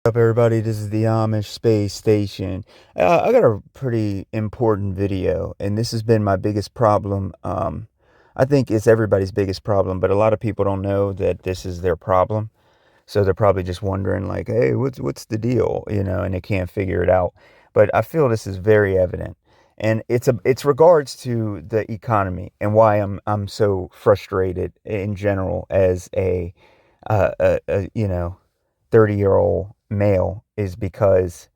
Up everybody, this is the Amish Space Station. I got a pretty important video, and this has been my biggest problem. I think it's everybody's biggest problem, but a lot of people don't know that this is their problem. So they're probably just wondering like, hey, what's the deal? And they can't figure it out. But I feel this is very evident. And it's regards to the economy and why I'm so frustrated in general as a 30-year-old male is because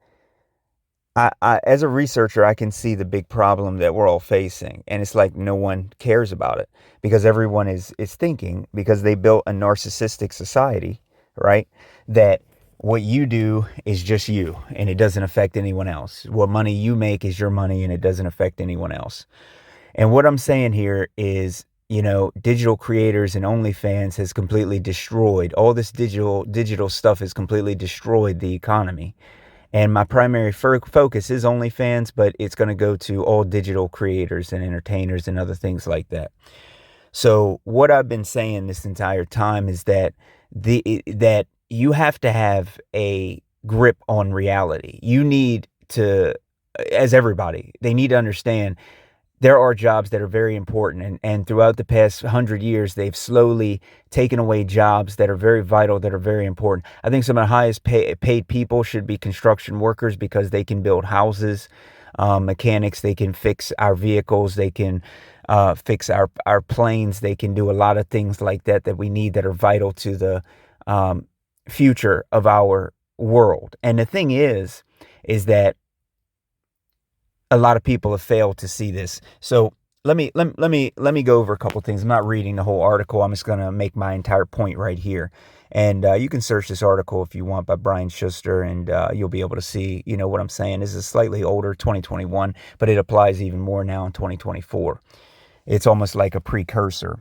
as a researcher, I can see the big problem that we're all facing. And it's like no one cares about it because everyone is thinking, because they built a narcissistic society, right? That what you do is just you and it doesn't affect anyone else. What money you make is your money and it doesn't affect anyone else. And what I'm saying here is, digital creators and OnlyFans has completely destroyed all this digital stuff has completely destroyed the economy. And my primary focus is OnlyFans, but it's going to go to all digital creators and entertainers and other things like that. So what I've been saying this entire time is that that you have to have a grip on reality. You need to, as everybody, they need to understand there are jobs that are very important. And throughout the past 100 years, they've slowly taken away jobs that are very vital, that are very important. I think some of the highest paid people should be construction workers because they can build houses, mechanics, they can fix our vehicles, they can fix our planes, they can do a lot of things like that we need that are vital to the future of our world. And the thing is that a lot of people have failed to see this. So let me go over a couple things. I'm not reading the whole article. I'm just going to make my entire point right here. And you can search this article if you want by Brian Schuster, and you'll be able to see, what I'm saying. This is slightly older, 2021, but it applies even more now in 2024. It's almost like a precursor.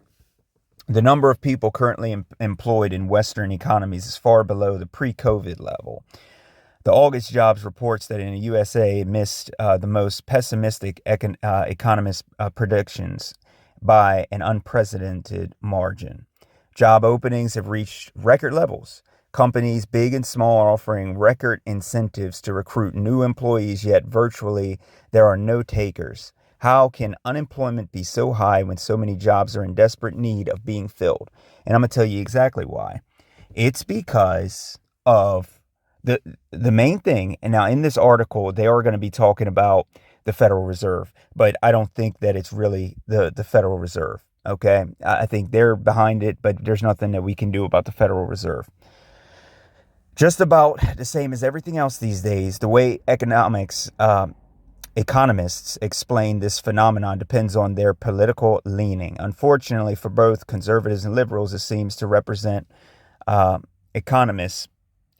The number of people currently employed in Western economies is far below the pre-COVID level. The August jobs reports that in the USA missed the most pessimistic economist predictions by an unprecedented margin. Job openings have reached record levels. Companies, big and small, are offering record incentives to recruit new employees, yet virtually there are no takers. How can unemployment be so high when so many jobs are in desperate need of being filled? And I'm going to tell you exactly why. It's because of the main thing. And now in this article, they are going to be talking about the Federal Reserve, but I don't think that it's really the Federal Reserve. Okay. I think they're behind it, but there's nothing that we can do about the Federal Reserve. Just about the same as everything else these days, the way economists explain this phenomenon depends on their political leaning. Unfortunately, for both conservatives and liberals, it seems to represent economists.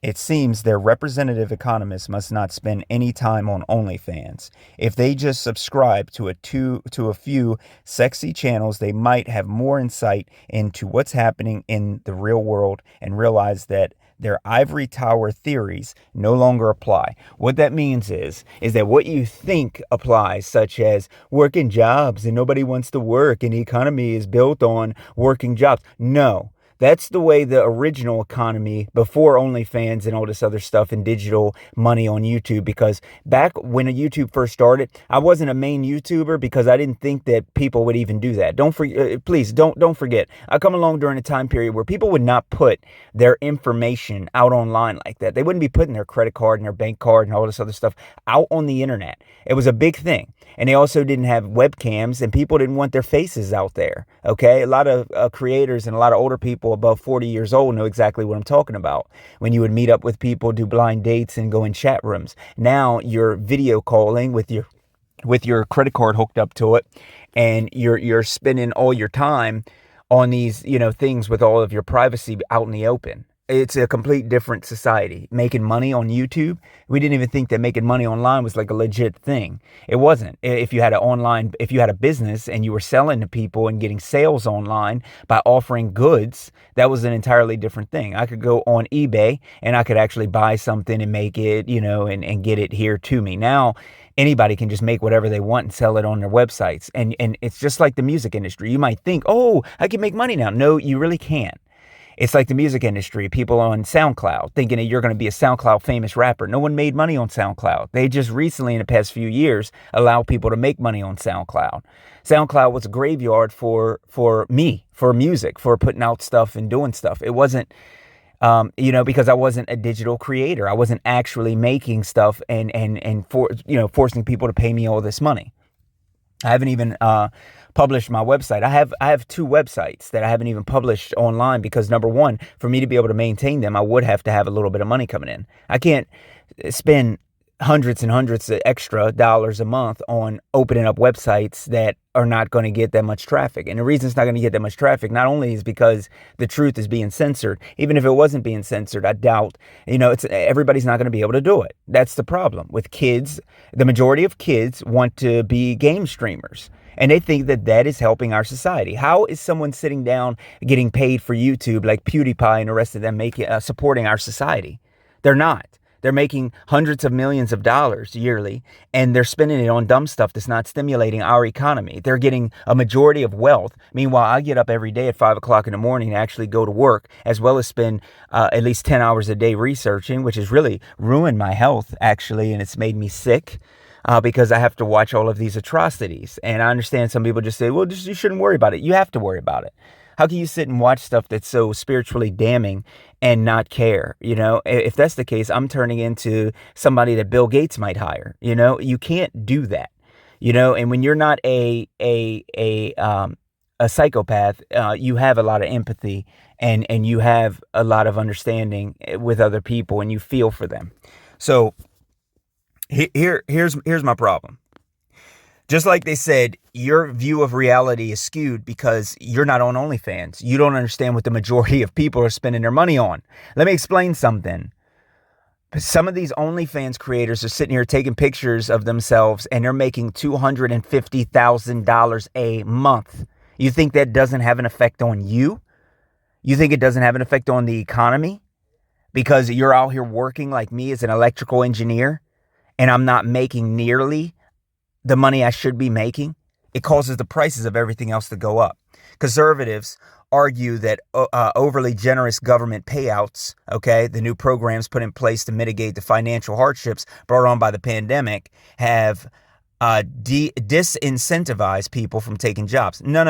It seems their representative economists must not spend any time on OnlyFans. If they just subscribe to a few sexy channels, they might have more insight into what's happening in the real world and realize that their ivory tower theories no longer apply. What that means is that what you think applies, such as working jobs and nobody wants to work and the economy is built on working jobs. No. That's the way the original economy before OnlyFans and all this other stuff and digital money on YouTube, because back when YouTube first started, I wasn't a main YouTuber because I didn't think that people would even do that. Please don't forget. I come along during a time period where people would not put their information out online like that. They wouldn't be putting their credit card and their bank card and all this other stuff out on the internet. It was a big thing. And they also didn't have webcams and people didn't want their faces out there. Okay. A lot of creators and a lot of older people above 40 years old know exactly what I'm talking about. When you would meet up with people, do blind dates and go in chat rooms. Now you're video calling with your credit card hooked up to it, and you're spending all your time on these, things with all of your privacy out in the open. It's a complete different society. Making money on YouTube, we didn't even think that making money online was like a legit thing. It wasn't. If you had a business and you were selling to people and getting sales online by offering goods, that was an entirely different thing. I could go on eBay and I could actually buy something and make it, and get it here to me. Now, anybody can just make whatever they want and sell it on their websites. And it's just like the music industry. You might think, oh, I can make money now. No, you really can't. It's like the music industry, people on SoundCloud thinking that you're going to be a SoundCloud famous rapper. No one made money on SoundCloud. They just recently, in the past few years, allow people to make money on SoundCloud. SoundCloud was a graveyard for me, for music, for putting out stuff and doing stuff. It wasn't, because I wasn't a digital creator. I wasn't actually making stuff and forcing people to pay me all this money. I haven't even published my website. I have two websites that I haven't even published online because, number one, for me to be able to maintain them, I would have to have a little bit of money coming in. I can't spend hundreds and hundreds of extra dollars a month on opening up websites that are not going to get that much traffic. And the reason it's not going to get that much traffic not only is because the truth is being censored. Even if it wasn't being censored, I doubt, everybody's not going to be able to do it. That's the problem with kids. The majority of kids want to be game streamers, and they think that that is helping our society. How is someone sitting down getting paid for YouTube like PewDiePie and the rest of them supporting our society? They're not. They're making hundreds of millions of dollars yearly, and they're spending it on dumb stuff that's not stimulating our economy. They're getting a majority of wealth. Meanwhile, I get up every day at 5 o'clock in the morning to actually go to work, as well as spend at least 10 hours a day researching, which has really ruined my health, actually, and it's made me sick. Because I have to watch all of these atrocities. And I understand some people just say, well, you shouldn't worry about it. You have to worry about it. How can you sit and watch stuff that's so spiritually damning and not care? If that's the case, I'm turning into somebody that Bill Gates might hire. You can't do that. And when you're not a psychopath, you have a lot of empathy and you have a lot of understanding with other people, and you feel for them. So here's my problem. Just like they said, your view of reality is skewed because you're not on OnlyFans. You don't understand what the majority of people are spending their money on. Let me explain something. Some of these OnlyFans creators are sitting here taking pictures of themselves, and they're making $250,000 a month. You think that doesn't have an effect on you? You think it doesn't have an effect on the economy? Because you're out here working like me as an electrical engineer, and I'm not making nearly the money I should be making. It causes the prices of everything else to go up. Conservatives argue that overly generous government payouts, the new programs put in place to mitigate the financial hardships brought on by the pandemic, have disincentivized people from taking jobs. No.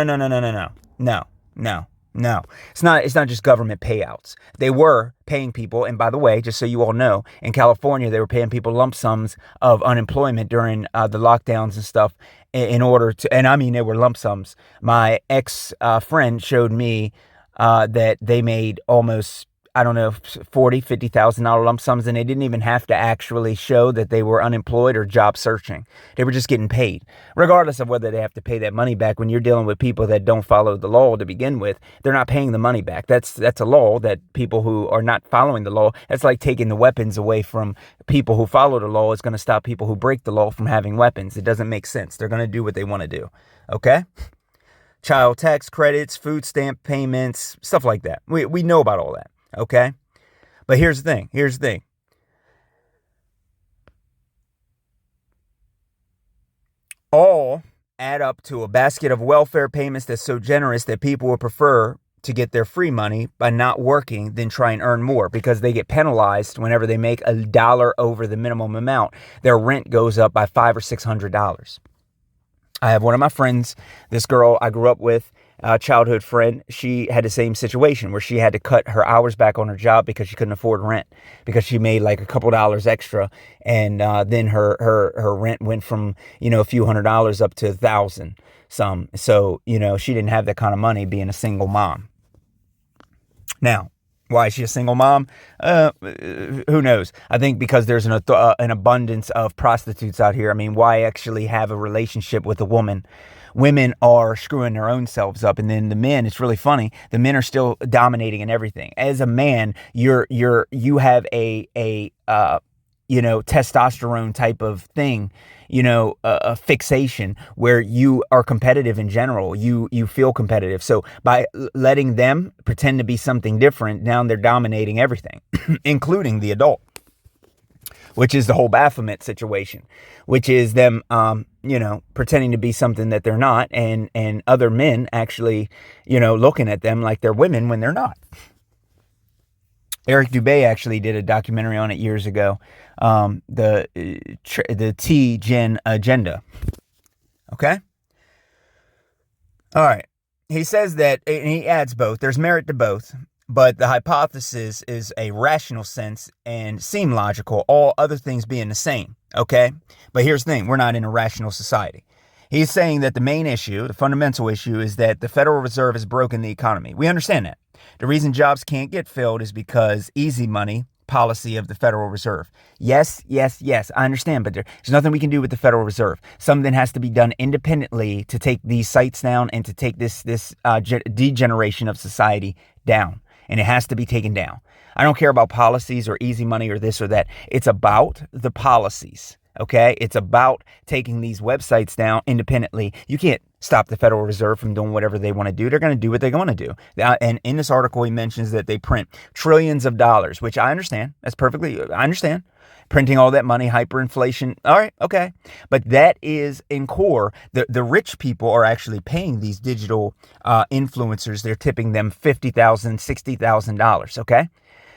It's not just government payouts. They were paying people, and by the way, just so you all know, in California, they were paying people lump sums of unemployment during the lockdowns and stuff in order to, and I mean, they were lump sums. My ex-friend showed me that they made almost, I don't know, $40,000-$50,000 lump sums, and they didn't even have to actually show that they were unemployed or job searching. They were just getting paid, regardless of whether they have to pay that money back. When you're dealing with people that don't follow the law to begin with, they're not paying the money back. That's a law that people who are not following the law, that's like taking the weapons away from people who follow the law is going to stop people who break the law from having weapons. It doesn't make sense. They're going to do what they want to do. Okay? Child tax credits, food stamp payments, stuff like that. We know about all that. Okay? But here's the thing. All add up to a basket of welfare payments that's so generous that people would prefer to get their free money by not working than try and earn more, because they get penalized whenever they make $1 over the minimum amount. Their rent goes up by $500 or $600. I have one of my friends, this girl I grew up with, a childhood friend. She had the same situation where she had to cut her hours back on her job because she couldn't afford rent, because she made like a couple dollars extra, and then her rent went from a few $100s up to $1,000 some. So she didn't have that kind of money being a single mom. Now, why is she a single mom? Who knows? I think because there's an abundance of prostitutes out here. I mean, why actually have a relationship with a woman? Women are screwing their own selves up, and then the men, it's really funny, the men are still dominating in everything. As a man, you have a testosterone type of thing, a fixation where you are competitive in general. You feel competitive. So by letting them pretend to be something different, now they're dominating everything, including the adult, which is the whole Baphomet situation, which is them, pretending to be something that they're not, and other men actually, looking at them like they're women when they're not. Eric Dubay actually did a documentary on it years ago. The T Gen Agenda. Okay. All right. He says that, and he adds both. There's merit to both, but the hypothesis is a rational sense and seem logical, all other things being the same. Okay. But here's the thing, we're not in a rational society. He's saying that the main issue, the fundamental issue, is that the Federal Reserve has broken the economy. We understand that. The reason jobs can't get filled is because easy money policy of the Federal Reserve. Yes, yes, yes, I understand, but there's nothing we can do with the Federal Reserve. Something has to be done independently to take these sites down and to take this degeneration of society down. And it has to be taken down. I don't care about policies or easy money or this or that. It's about the policies. Okay, it's about taking these websites down independently. You can't stop the Federal Reserve from doing whatever they want to do. They're going to do what they're going to do. And in this article, he mentions that they print trillions of dollars, which I understand. I understand. Printing all that money, hyperinflation. All right, okay. But that is in core. The rich people are actually paying these digital influencers. They're tipping them $50,000, $60,000. Okay.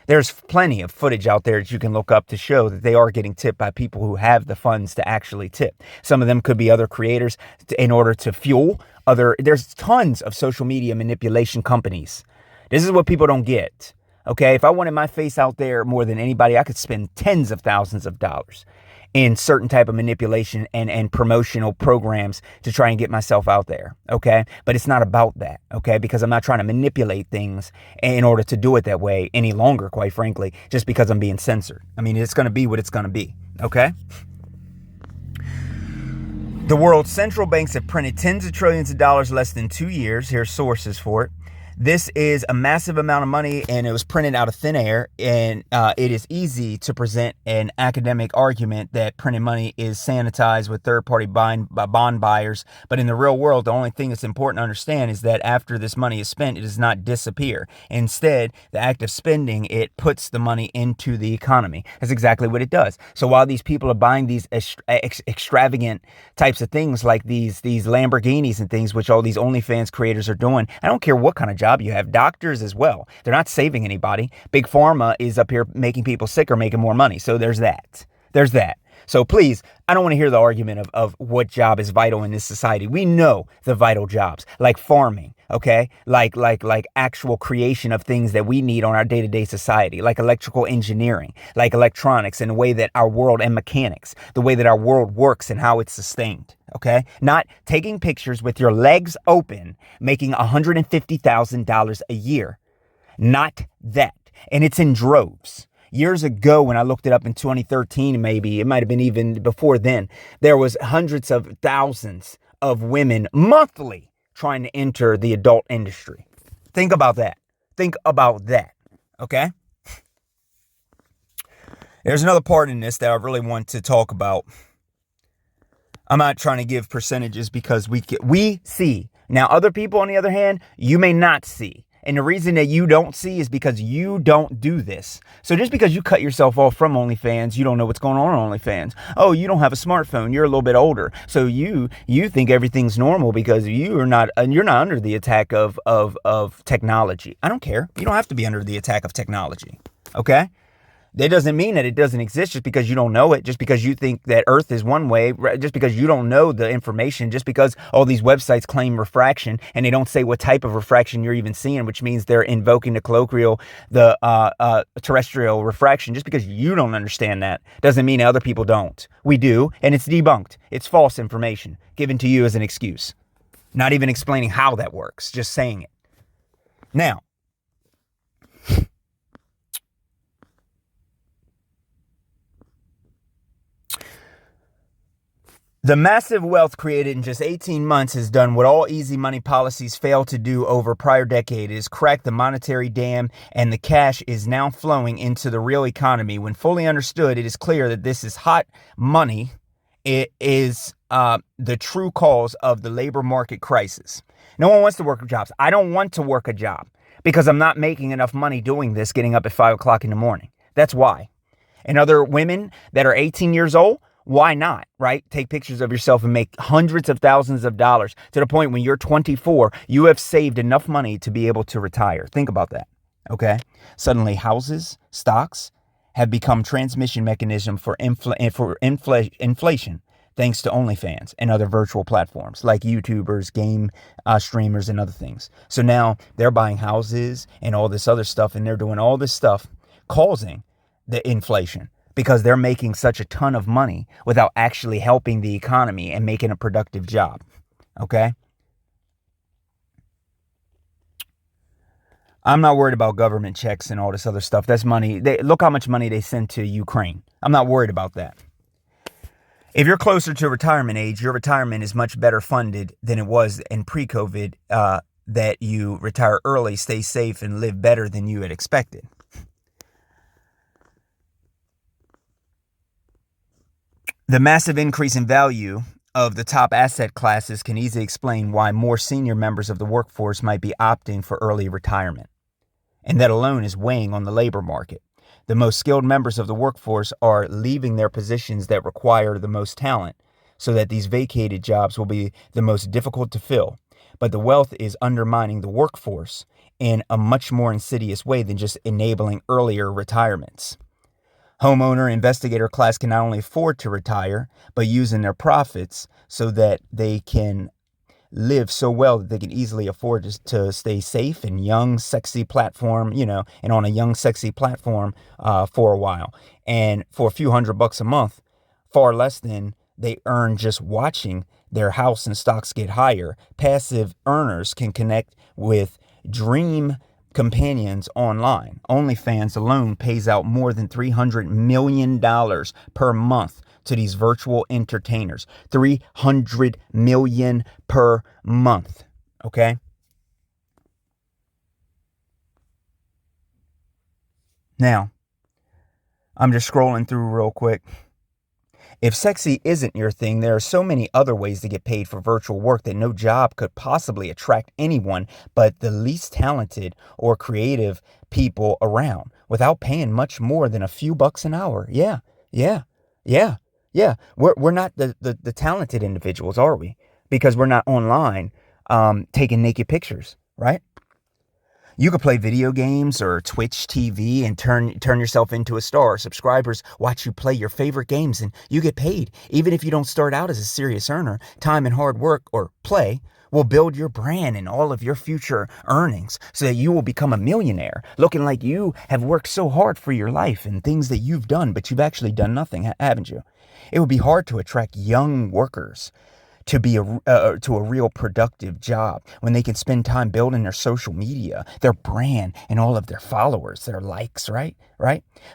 There's plenty of footage out there that you can look up to show that they are getting tipped by people who have the funds to actually tip. Some of them could be other creators in order to fuel other. There's tons of social media manipulation companies. This is what people don't get. Okay, if I wanted my face out there more than anybody, I could spend tens of thousands of dollars in certain type of manipulation and promotional programs to try and get myself out there. Okay, but it's not about that. Okay, because I'm not trying to manipulate things in order to do it that way any longer, quite frankly, just because I'm being censored. I mean, it's going to be what it's going to be. Okay. The world's central banks have printed tens of trillions of dollars less than 2 years. Here's sources for it. This is a massive amount of money, and it was printed out of thin air, and it is easy to present an academic argument that printed money is sanitized with third-party bond buyers. But in the real world, the only thing that's important to understand is that after this money is spent, it does not disappear. Instead, the act of spending, it puts the money into the economy. That's exactly what it does. So while these people are buying these extravagant types of things like these Lamborghinis and things, which all these Onlyfans creators are doing, I don't care what kind of job you have. Doctors as well. They're not saving anybody. Big Pharma is up here making people sicker, making more money. So there's that. There's that. So please, I don't want to hear the argument of what job is vital in this society. We know the vital jobs, like farming, okay? Like actual creation of things that we need on our day-to-day society, like electrical engineering, like electronics, and the way that our world, and mechanics, the way that our world works and how it's sustained, okay? Not taking pictures with your legs open, making $150,000 a year. Not that. And it's in droves. Years ago, when I looked it up in 2013, maybe, it might have been even before then, there was hundreds of thousands of women monthly trying to enter the adult industry. Think about that. Think about that. Okay? There's another part in this that I really want to talk about. I'm not trying to give percentages because we see. Now, other people, on the other hand, you may not see. And the reason that you don't see is because you don't do this. So just because you cut yourself off from OnlyFans, you don't know what's going on OnlyFans. Oh, you don't have a smartphone. You're a little bit older. So you think everything's normal because you're not under the attack of technology. I don't care. You don't have to be under the attack of technology. Okay? That doesn't mean that it doesn't exist just because you don't know it, just because you think that Earth is one way, just because you don't know the information, just because all these websites claim refraction and they don't say what type of refraction you're even seeing, which means they're invoking the terrestrial refraction. Just because you don't understand that doesn't mean other people don't. We do, and it's debunked. It's false information given to you as an excuse. Not even explaining how that works, just saying it. Now, the massive wealth created in just 18 months has done what all easy money policies failed to do over prior decade, is crack the monetary dam, and the cash is now flowing into the real economy. When fully understood, it is clear that this is hot money. It is the true cause of the labor market crisis. No one wants to work jobs. I don't want to work a job because I'm not making enough money doing this, getting up at 5 o'clock in the morning. That's why. And other women that are 18 years old, why not, right? Take pictures of yourself and make hundreds of thousands of dollars to the point when you're 24, you have saved enough money to be able to retire. Think about that. Okay. Suddenly houses, stocks have become transmission mechanism for inflation, thanks to Onlyfans and other virtual platforms like YouTubers, game streamers, and other things. So now they're buying houses and all this other stuff, and they're doing all this stuff causing the inflation because they're making such a ton of money without actually helping the economy and making a productive job. Okay. I'm not worried about government checks and all this other stuff. That's money. Look how much money they send to Ukraine. I'm not worried about that. If you're closer to retirement age, your retirement is much better funded than it was in pre-COVID. That you retire early, stay safe, and live better than you had expected. The massive increase in value of the top asset classes can easily explain why more senior members of the workforce might be opting for early retirement. And that alone is weighing on the labor market. The most skilled members of the workforce are leaving their positions that require the most talent, so that these vacated jobs will be the most difficult to fill. But the wealth is undermining the workforce in a much more insidious way than just enabling earlier retirements. Homeowner investigator class can not only afford to retire, but using their profits so that they can live so well that they can easily afford to stay safe and young, sexy platform, and on a young, sexy platform for a while. And for a few $100 a month, far less than they earn just watching their house and stocks get higher. Passive earners can connect with dream companions online. OnlyFans alone pays out more than $300 million per month to these virtual entertainers. $300 million per month. Okay. Now, I'm just scrolling through real quick. If sexy isn't your thing, there are so many other ways to get paid for virtual work that no job could possibly attract anyone but the least talented or creative people around without paying much more than a few bucks an hour. Yeah, yeah, yeah, yeah. We're not the talented individuals, are we? Because we're not online taking naked pictures, right? You could play video games or Twitch TV and turn yourself into a star. Subscribers watch you play your favorite games and you get paid. Even if you don't start out as a serious earner, time and hard work or play will build your brand and all of your future earnings so that you will become a millionaire, looking like you have worked so hard for your life and things that you've done, but you've actually done nothing, haven't you? It would be hard to attract young workers to a real productive job when they can spend time building their social media, their brand, and all of their followers, their likes, right?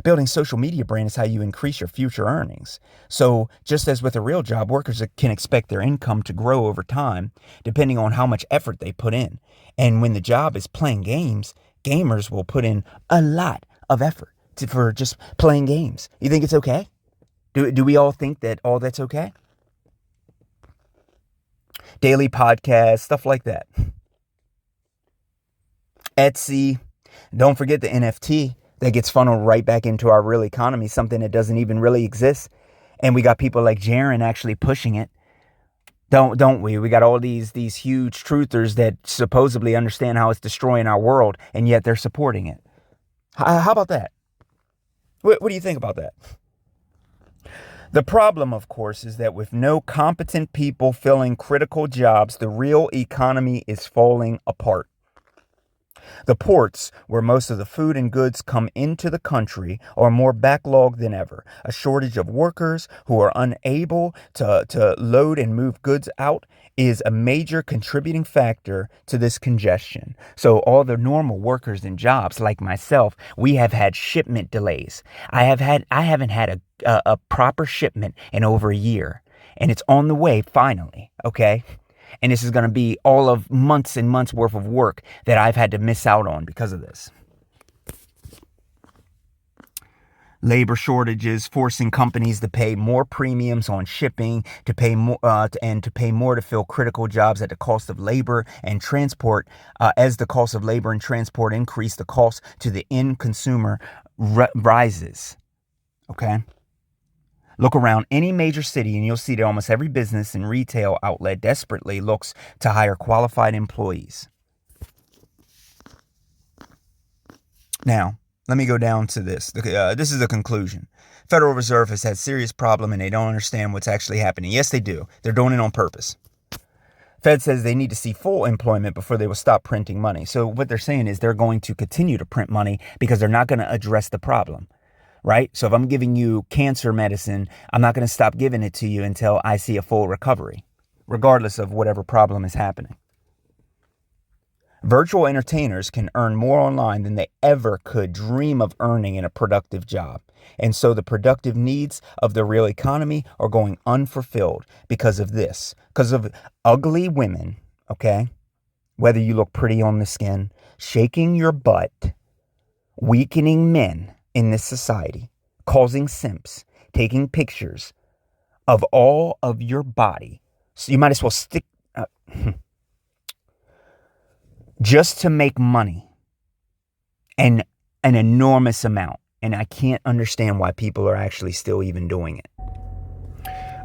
Building social media brand is how you increase your future earnings. So just as with a real job, workers can expect their income to grow over time depending on how much effort they put in. And when the job is playing games, gamers will put in a lot of effort for just playing games. You think it's okay? Do we all think that all that's okay? Daily podcasts, stuff like that. Etsy. Don't forget the NFT that gets funneled right back into our real economy, something that doesn't even really exist. And we got people like Jaron actually pushing it. Don't we? We got all these huge truthers that supposedly understand how it's destroying our world, and yet they're supporting it. How about that? What do you think about that? The problem, of course, is that with no competent people filling critical jobs, the real economy is falling apart. The ports, where most of the food and goods come into the country, are more backlogged than ever. A shortage of workers who are unable to load and move goods out is a major contributing factor to this congestion. So all the normal workers and jobs like myself, we have had shipment delays. I haven't had a proper shipment in over a year, and it's on the way finally, okay? And this is going to be all of months and months worth of work that I've had to miss out on because of this. Labor shortages forcing companies to pay more premiums on shipping, to pay more and to pay more to fill critical jobs at the cost of labor and transport. As the cost of labor and transport increase, the cost to the end consumer rises. Okay. Look around any major city and you'll see that almost every business and retail outlet desperately looks to hire qualified employees. Now, let me go down to this. This is the conclusion. Federal Reserve has had serious problem and they don't understand what's actually happening. Yes, they do. They're doing it on purpose. Fed says they need to see full employment before they will stop printing money. So what they're saying is they're going to continue to print money because they're not going to address the problem, right? So if I'm giving you cancer medicine, I'm not going to stop giving it to you until I see a full recovery, regardless of whatever problem is happening. Virtual entertainers can earn more online than they ever could dream of earning in a productive job. And so the productive needs of the real economy are going unfulfilled because of this, because of ugly women, okay? Whether you look pretty on the skin, shaking your butt, weakening men in this society, causing simps, taking pictures of all of your body. So you might as well stick... just to make money, and an enormous amount. And I can't understand why people are actually still even doing it.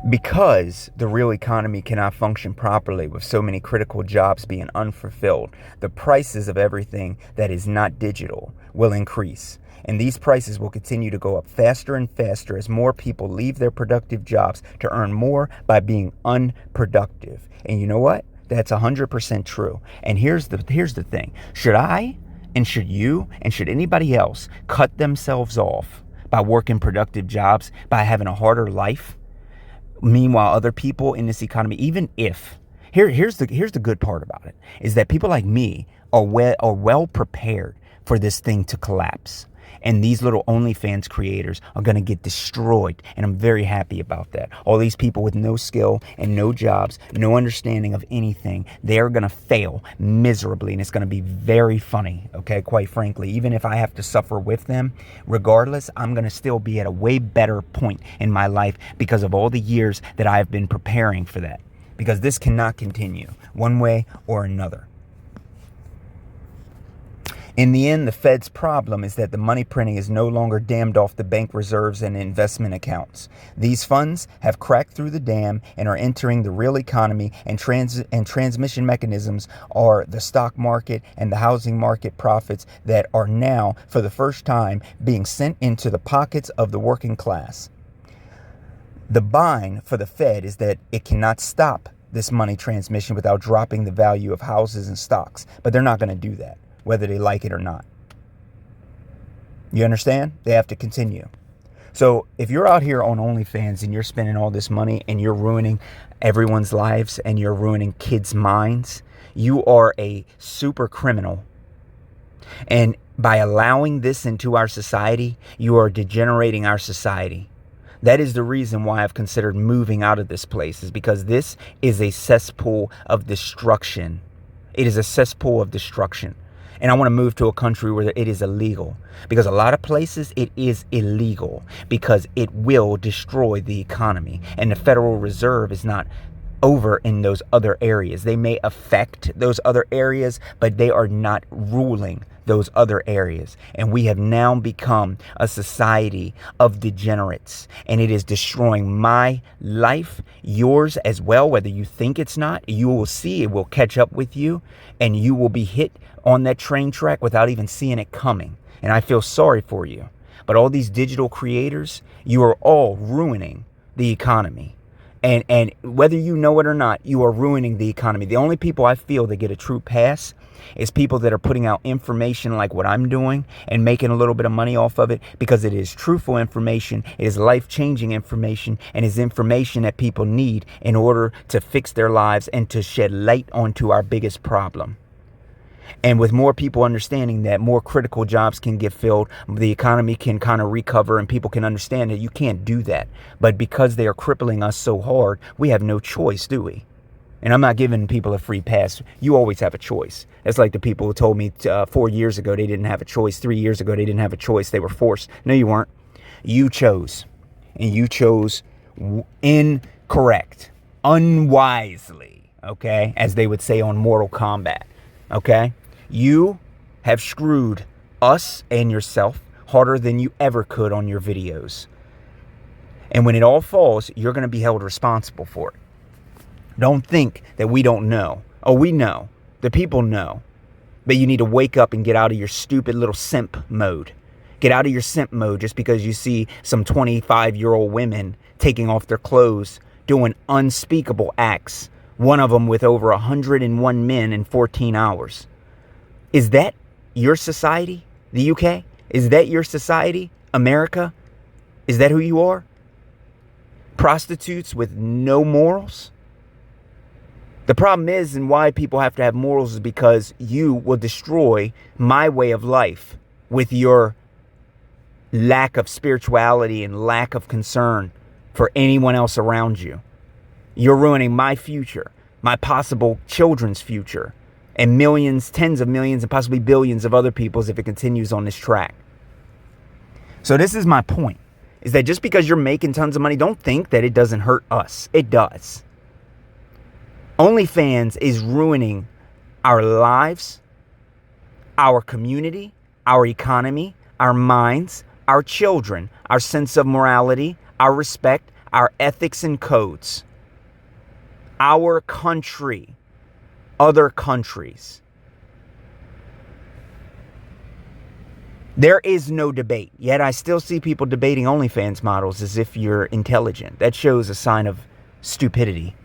Because the real economy cannot function properly with so many critical jobs being unfulfilled, the prices of everything that is not digital will increase. And these prices will continue to go up faster and faster as more people leave their productive jobs to earn more by being unproductive. And you know what? That's 100% true. And here's the thing. Should I and should you and should anybody else cut themselves off by working productive jobs, by having a harder life? Meanwhile, other people in this economy, even if, here's the good part about it, is that people like me are well prepared for this thing to collapse. And these little Onlyfans creators are going to get destroyed. And I'm very happy about that. All these people with no skill and no jobs, no understanding of anything, they're going to fail miserably. And it's going to be very funny, okay, quite frankly. Even if I have to suffer with them, regardless, I'm going to still be at a way better point in my life because of all the years that I've been preparing for that. Because this cannot continue one way or another. In the end, the Fed's problem is that the money printing is no longer dammed off the bank reserves and investment accounts. These funds have cracked through the dam and are entering the real economy, and transmission mechanisms are the stock market and the housing market profits that are now, for the first time, being sent into the pockets of the working class. The bind for the Fed is that it cannot stop this money transmission without dropping the value of houses and stocks, but they're not going to do that, whether they like it or not. You understand? They have to continue. So if you're out here on OnlyFans and you're spending all this money and you're ruining everyone's lives and you're ruining kids' minds, you are a super criminal. And by allowing this into our society, you are degenerating our society. That is the reason why I've considered moving out of this place, is because this is a cesspool of destruction. It is a cesspool of destruction. And I want to move to a country where it is illegal, because a lot of places it is illegal because it will destroy the economy. And the Federal Reserve is not over in those other areas. They may affect those other areas, but they are not ruling those other areas. And we have now become a society of degenerates, and it is destroying my life, yours as well. Whether you think it's not, you will see it will catch up with you, and you will be hit on that train track without even seeing it coming. And I feel sorry for you. But all these digital creators, you are all ruining the economy. And whether you know it or not, you are ruining the economy. The only people I feel that get a true pass is people that are putting out information like what I'm doing and making a little bit of money off of it, because it is truthful information, it is life-changing information, and is information that people need in order to fix their lives and to shed light onto our biggest problem. And with more people understanding that, more critical jobs can get filled, the economy can kind of recover, and people can understand that you can't do that. But because they are crippling us so hard, we have no choice, do we? And I'm not giving people a free pass. You always have a choice. That's like the people who told me 4 years ago they didn't have a choice. 3 years ago they didn't have a choice. They were forced. No, you weren't. You chose. And you chose incorrect. Unwisely. Okay? As they would say on Mortal Kombat. Okay? You have screwed us and yourself harder than you ever could on your videos. And when it all falls, you're going to be held responsible for it. Don't think that we don't know. Oh, we know. The people know. But you need to wake up and get out of your stupid little simp mode. Get out of your simp mode just because you see some 25-year-old women taking off their clothes, doing unspeakable acts. One of them with over 101 men in 14 hours. Is that your society? The UK? Is that your society? America? Is that who you are? Prostitutes with no morals? The problem is, and why people have to have morals, is because you will destroy my way of life with your lack of spirituality and lack of concern for anyone else around you. You're ruining my future, my possible children's future, and millions, tens of millions, and possibly billions of other people's if it continues on this track. So this is my point, is that just because you're making tons of money, don't think that it doesn't hurt us. It does. Onlyfans is ruining our lives, our community, our economy, our minds, our children, our sense of morality, our respect, our ethics and codes, our country, other countries. There is no debate, yet I still see people debating OnlyFans models as if you're intelligent. That shows a sign of stupidity.